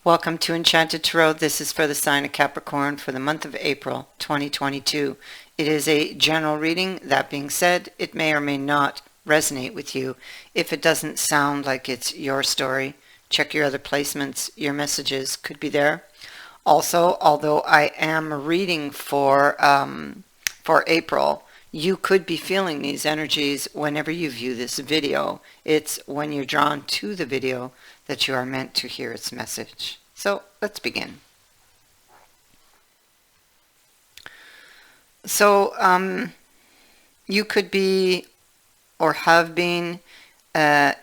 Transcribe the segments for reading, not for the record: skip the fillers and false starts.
Welcome to Enchanted Tarot. This is for the sign of Capricorn for the month of April 2022. It is a general reading. That being said, it may or may not resonate with you. If it doesn't sound like it's your story, check your other placements. Your messages could be there. Also, although I am reading for April, you could be feeling these energies whenever you view this video. It's when you're drawn to the video that you are meant to hear its message. So let's begin. So you could be or have been in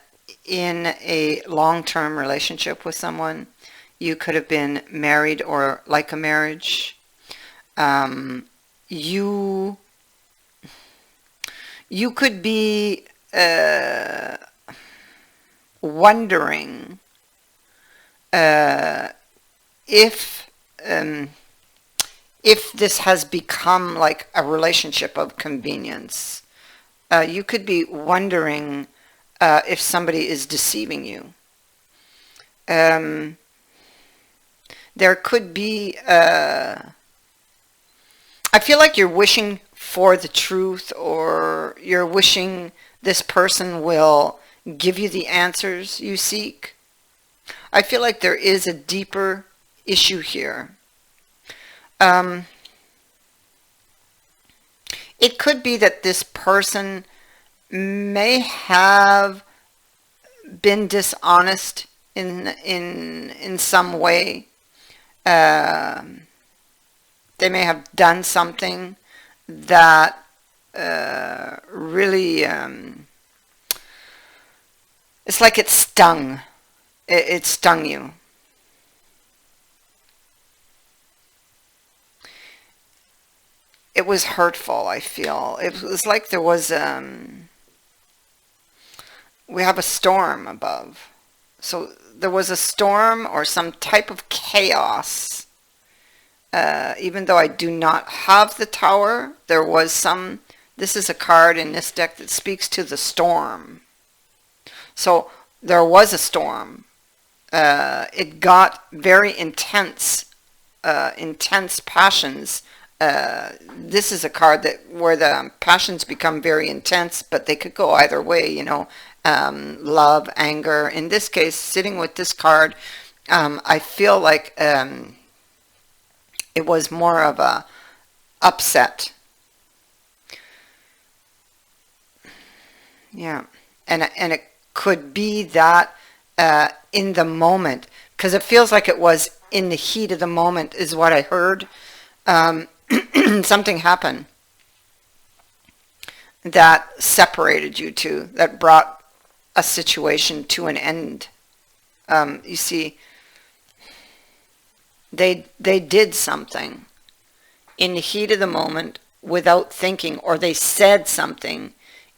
a long-term relationship with someone. You could have been married or like a marriage. You could be wondering if this has become like a relationship of convenience. You could be wondering if somebody is deceiving you. There could be I feel like you're wishing for the truth, or you're wishing this person will give you the answers you seek. I feel like there is a deeper issue here. It could be that this person may have been dishonest in some way. They may have done something that really it's like it stung. It stung you. It was hurtful, I feel. It was like there was we have a storm above. So there was a storm or some type of chaos. Even though I do not have the Tower, there was some. This is a card in this deck that speaks to the storm. So there was a storm. It got very intense, intense passions. This is a card where the passions become very intense, but they could go either way, you know, love, anger. In this case, sitting with this card, I feel like it was more of a upset. Yeah, and it could be that in the moment, because it feels like it was in the heat of the moment is what I heard. Something happened that separated you two, that brought a situation to an end. You see, they did something in the heat of the moment without thinking, or they said something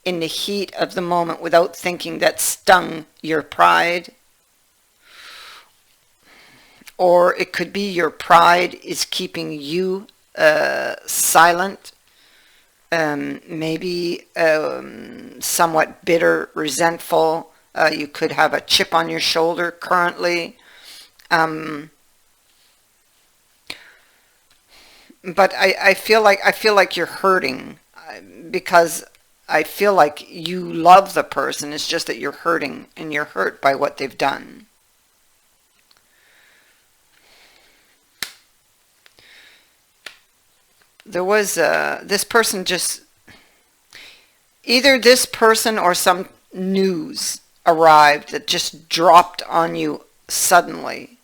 in the heat of the moment without thinking that stung your pride. Or it could be your pride is keeping you silent, maybe somewhat bitter, resentful. You could have a chip on your shoulder currently. But I feel like you're hurting, because I feel like you love the person. It's just that you're hurting, and you're hurt by what they've done. There was this person just, either this person or some news arrived that just dropped on you suddenly.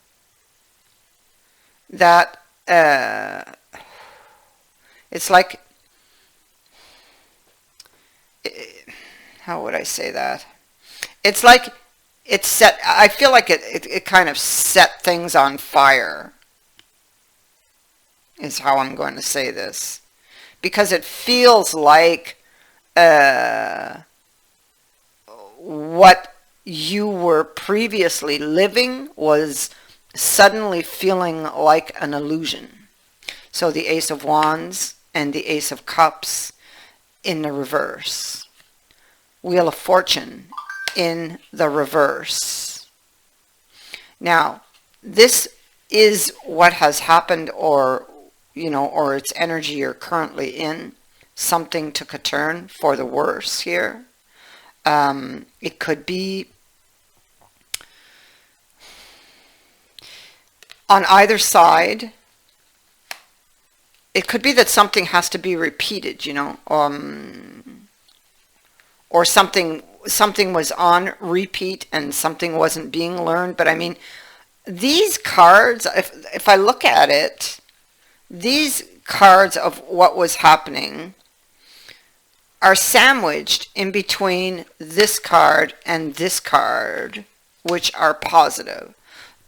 That it's like, how would I say that? It's like it set, I feel like it kind of set things on fire, is how I'm going to say this, because it feels like what you were previously living was suddenly feeling like an illusion. So the Ace of Wands and the Ace of Cups in the reverse. Wheel of Fortune in the reverse. Now, this is what has happened, or or its energy you're currently in. Something took a turn for the worse here. It could be on either side. It could be that something has to be repeated, or something was on repeat and something wasn't being learned. But I mean, these cards, if I look at it, these cards of what was happening are sandwiched in between this card and this card, which are positive.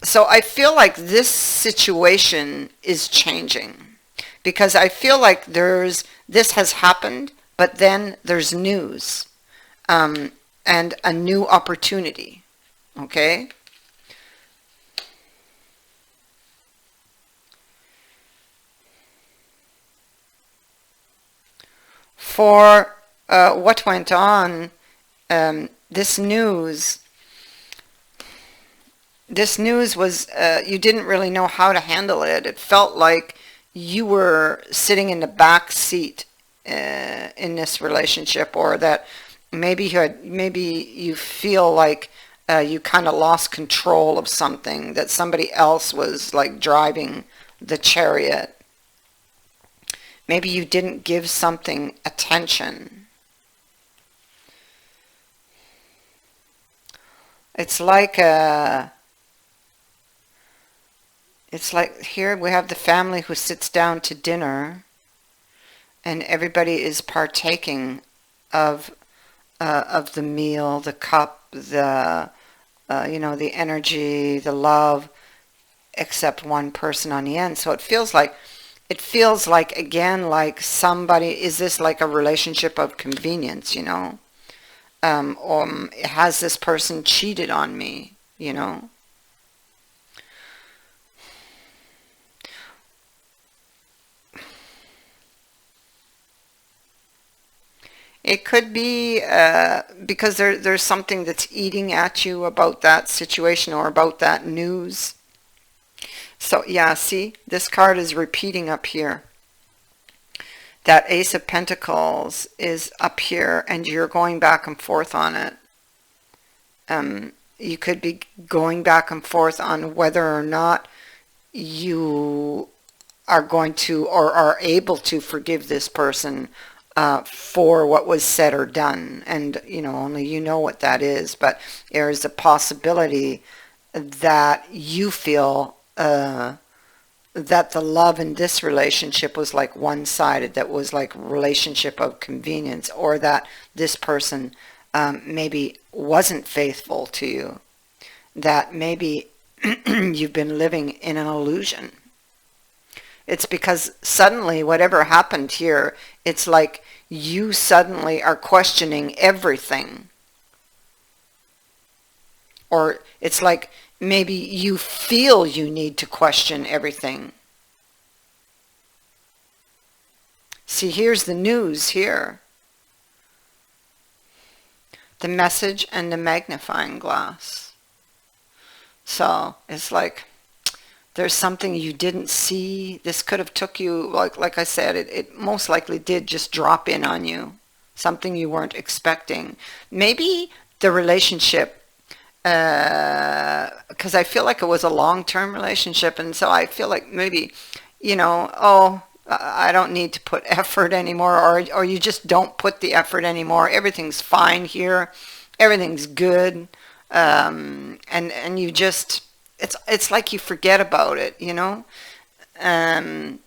So I feel like this situation is changing, because I feel like this has happened, but then there's news, and a new opportunity. Okay? For what went on, this news was, you didn't really know how to handle it. It felt like you were sitting in the back seat in this relationship, or that maybe you feel like you kind of lost control of something, that somebody else was like driving the chariot. Maybe you didn't give something attention. It's like here we have the family who sits down to dinner, and everybody is partaking of the meal, the cup, the the energy, the love, except one person on the end. So it feels like again, like somebody, is this like a relationship of convenience, has this person cheated on me, It could be because there's something that's eating at you about that situation or about that news. So yeah, see, this card is repeating up here. That Ace of Pentacles is up here, and you're going back and forth on it. You could be going back and forth on whether or not you are going to or are able to forgive this person for what was said or done. And, only you know what that is. But there is a possibility that you feel that the love in this relationship was like one-sided, that was like relationship of convenience, or that this person maybe wasn't faithful to you, that maybe you've been living in an illusion. It's because suddenly whatever happened here, it's like you suddenly are questioning everything. Or it's like maybe you feel you need to question everything. See, here's the news here. The message and the magnifying glass. So it's like there's something you didn't see. This could have took you, like I said, it most likely did just drop in on you. Something you weren't expecting. Maybe the relationship, because I feel like it was a long-term relationship, and so I feel like maybe, oh, I don't need to put effort anymore, or you just don't put the effort anymore. Everything's fine here. Everything's good. And you just, it's like you forget about it,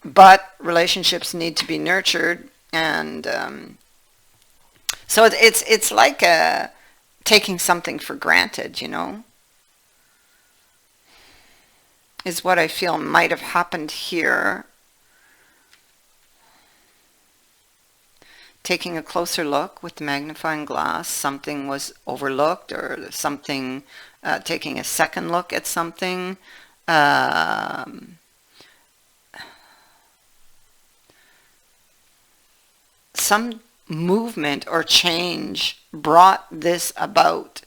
but relationships need to be nurtured, and so it's like taking something for granted, is what I feel might have happened here. Taking a closer look with the magnifying glass, something was overlooked, or something, taking a second look at something. Some movement or change brought this about.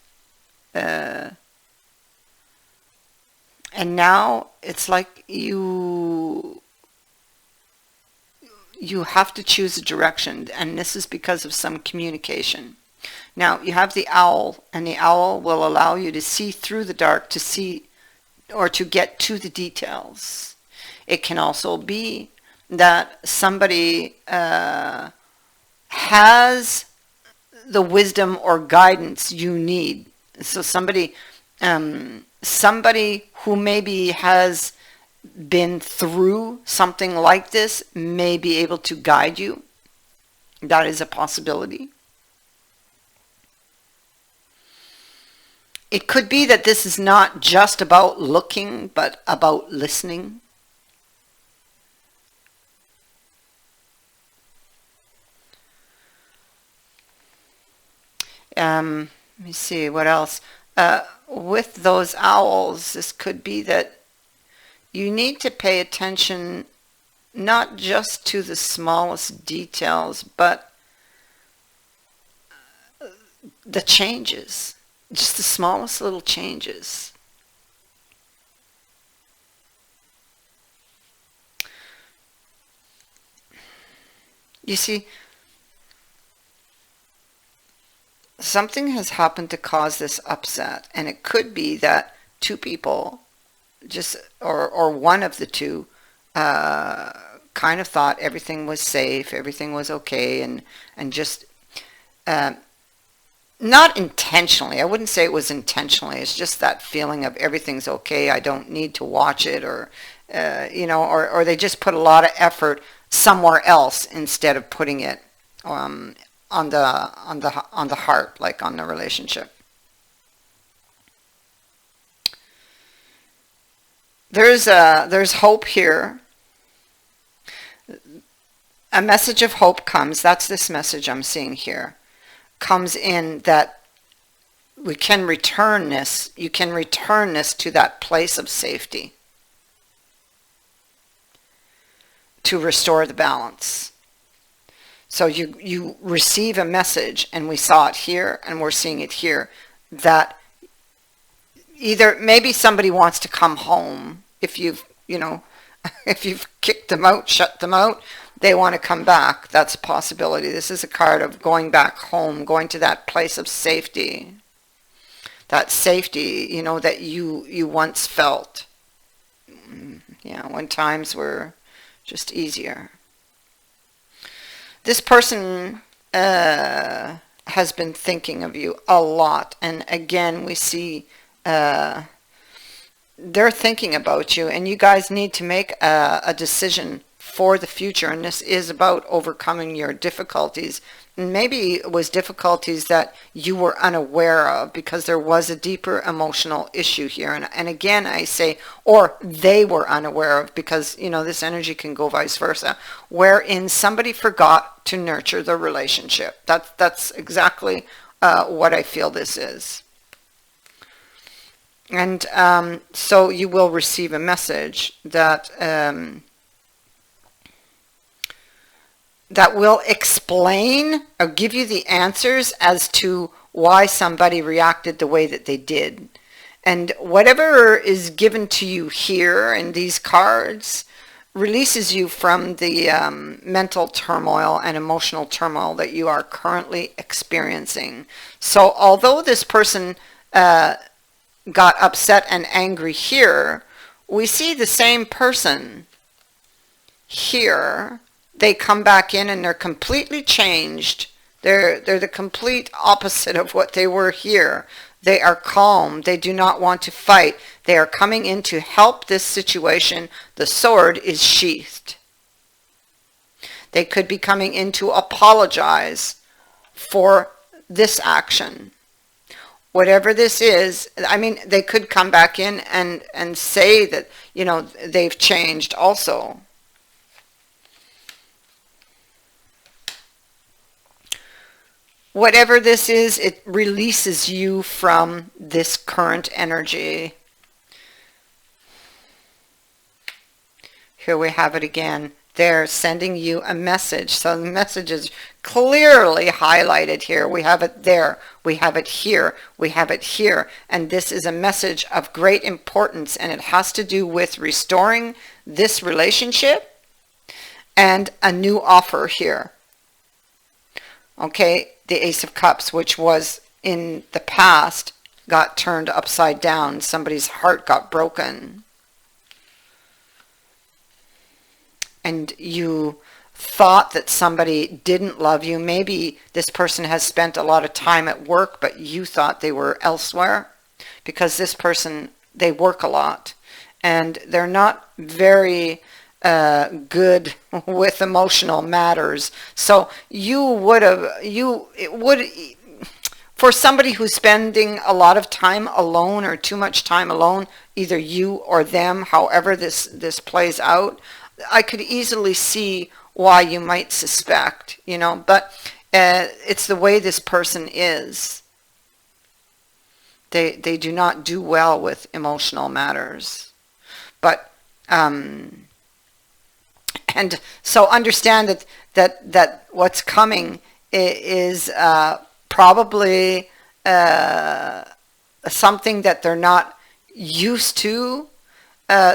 And now it's like you have to choose a direction, and this is because of some communication. Now you have the owl, and the owl will allow you to see through the dark, to see or to get to the details. It can also be that somebody has the wisdom or guidance you need. So somebody who maybe has been through something like this may be able to guide you. That is a possibility. It could be that this is not just about looking, but about listening. Let me see what else. With those owls, this could be that you need to pay attention not just to the smallest details, but the changes, just the smallest little changes. You see, something has happened to cause this upset, and it could be that two people just or one of the two kind of thought everything was safe, everything was okay, and just not intentionally, I wouldn't say it was intentionally, it's just that feeling of everything's okay, I don't need to watch it, or or they just put a lot of effort somewhere else instead of putting it on the heart, like on the relationship. There's hope here. A message of hope comes. That's this message I'm seeing here. Comes in that we can return this. You can return this to that place of safety to restore the balance. So you receive a message, and we saw it here, and we're seeing it here, that either maybe somebody wants to come home. If you've if you've kicked them out, shut them out, they want to come back. That's a possibility. This is a card of going back home, going to that place of safety. That safety, that you once felt. When times were just easier. This person has been thinking of you a lot, and again we see they're thinking about you, and you guys need to make a decision for the future, and this is about overcoming your difficulties. Maybe it was difficulties that you were unaware of because there was a deeper emotional issue here, and again I say, or they were unaware of, because this energy can go vice versa, wherein somebody forgot to nurture the relationship. That's exactly what I feel this is. And so you will receive a message that that will explain or give you the answers as to why somebody reacted the way that they did. And whatever is given to you here in these cards releases you from the mental turmoil and emotional turmoil that you are currently experiencing. So although this person got upset and angry here, we see the same person here. They come back in and they're completely changed. They're the complete opposite of what they were here. They are calm. They do not want to fight. They are coming in to help this situation. The sword is sheathed. They could be coming in to apologize for this action. Whatever this is, I mean, they could come back in and say that, they've changed also. Whatever this is, it releases you from this current energy. Here we have it again. They're sending you a message. So the message is clearly highlighted here. We have it there. We have it here. We have it here. And this is a message of great importance, and it has to do with restoring this relationship and a new offer here. Okay, the Ace of Cups, which was in the past, got turned upside down. Somebody's heart got broken. And you thought that somebody didn't love you. Maybe this person has spent a lot of time at work, but you thought they were elsewhere, because this person, they work a lot and they're not very good with emotional matters. So for somebody who's spending a lot of time alone or too much time alone, either you or them, however this plays out, I could easily see why you might suspect, but it's the way this person is. They do not do well with emotional matters. But, and so understand that what's coming is probably something that they're not used to.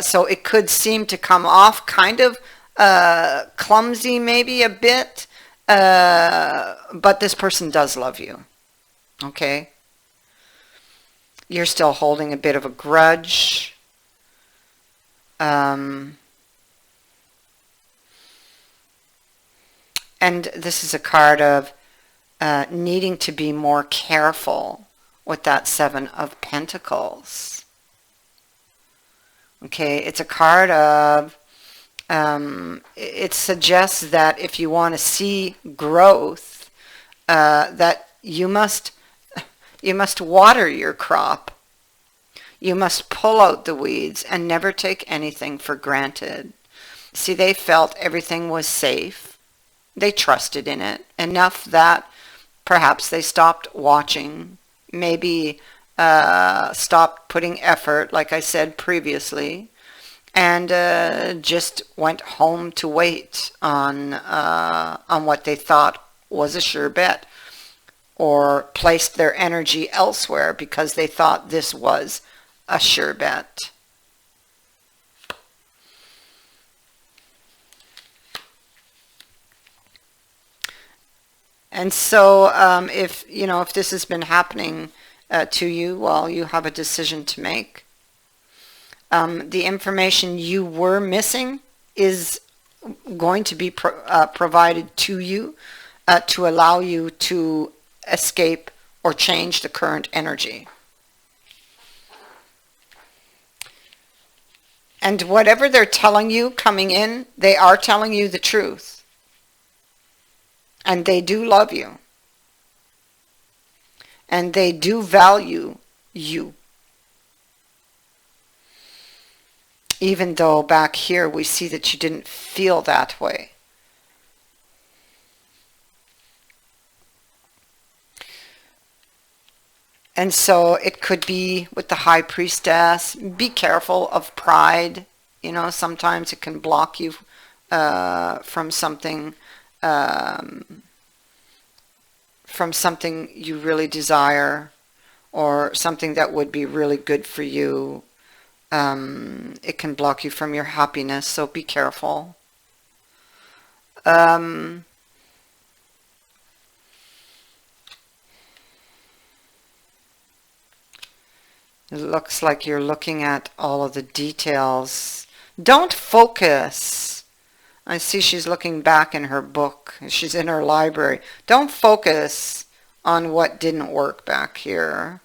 So it could seem to come off kind of clumsy, maybe a bit, but this person does love you, okay? You're still holding a bit of a grudge. And this is a card of needing to be more careful with that Seven of Pentacles. Okay, it's a card of, it suggests that if you want to see growth, that you must water your crop. You must pull out the weeds and never take anything for granted. See, they felt everything was safe. They trusted in it enough that perhaps they stopped watching, maybe stopped putting effort, like I said previously, and just went home to wait on what they thought was a sure bet, or placed their energy elsewhere because they thought this was a sure bet. And so if this has been happening to you, well, you have a decision to make. The information you were missing is going to be provided to you to allow you to escape or change the current energy. And whatever they're telling you coming in, they are telling you the truth. And they do love you. And they do value you. Even though back here we see that you didn't feel that way. And so it could be with the High Priestess. Be careful of pride. Sometimes it can block you from something you really desire, or something that would be really good for you. It can block you from your happiness, so be careful. It looks like you're looking at all of the details. Don't focus. I see she's looking back in her book. She's in her library. Don't focus on what didn't work back here.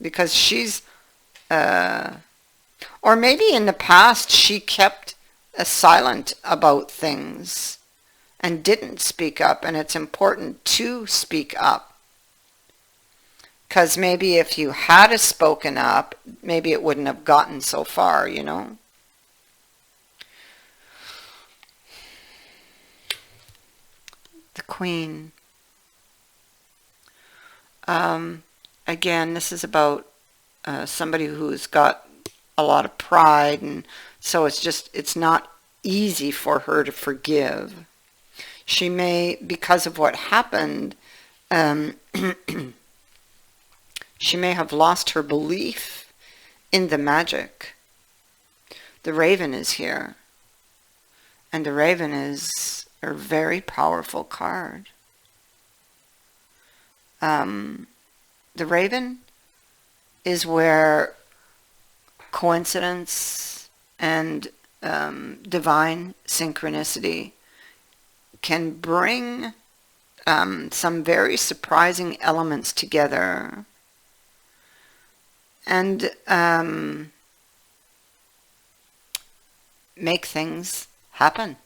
Because she's, or maybe in the past she kept silent about things and didn't speak up, and it's important to speak up. Because maybe if you had spoken up, maybe it wouldn't have gotten so far, The Queen. Again, this is about somebody who's got a lot of pride and So it's not easy for her to forgive. She may, because of what happened, she may have lost her belief in the magic. The raven is here. And the raven is a very powerful card. The raven is where coincidence and divine synchronicity can bring some very surprising elements together and make things happen.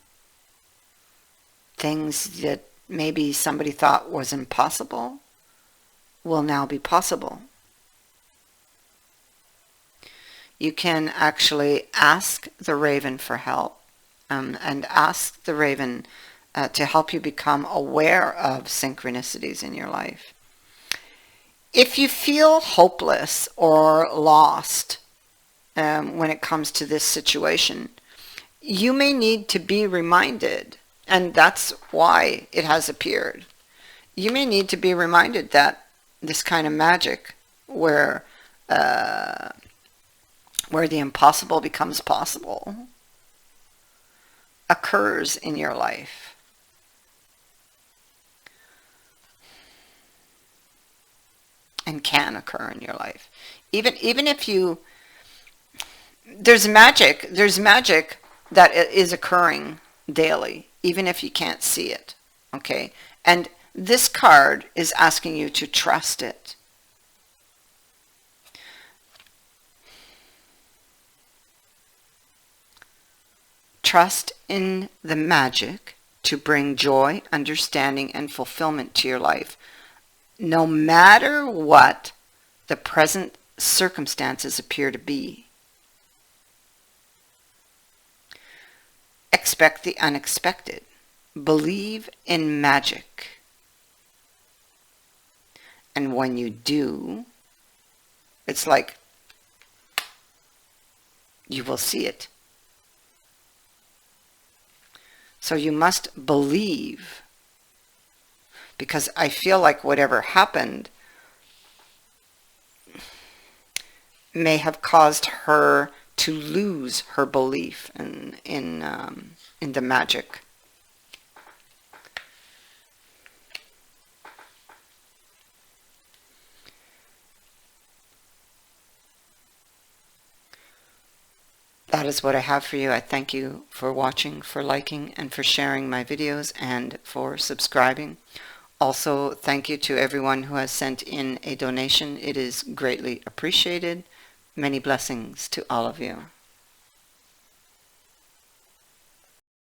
Things that maybe somebody thought was impossible will now be possible. You can actually ask the raven for help and ask the raven to help you become aware of synchronicities in your life. If you feel hopeless or lost when it comes to this situation, you may need to be reminded, and that's why it has appeared. You may need to be reminded that this kind of magic where the impossible becomes possible occurs in your life. And can occur in your life. Even if you, there's magic that is occurring daily, even if you can't see it. Okay? And this card is asking you to trust it. Trust in the magic to bring joy, understanding, and fulfillment to your life, no matter what the present circumstances appear to be. Expect the unexpected. Believe in magic. And when you do, it's like you will see it. So you must believe, because I feel like whatever happened may have caused her to lose her belief in the magic. That is what I have for you. I thank you for watching, for liking, and for sharing my videos, and for subscribing. Also, thank you to everyone who has sent in a donation. It is greatly appreciated. Many blessings to all of you.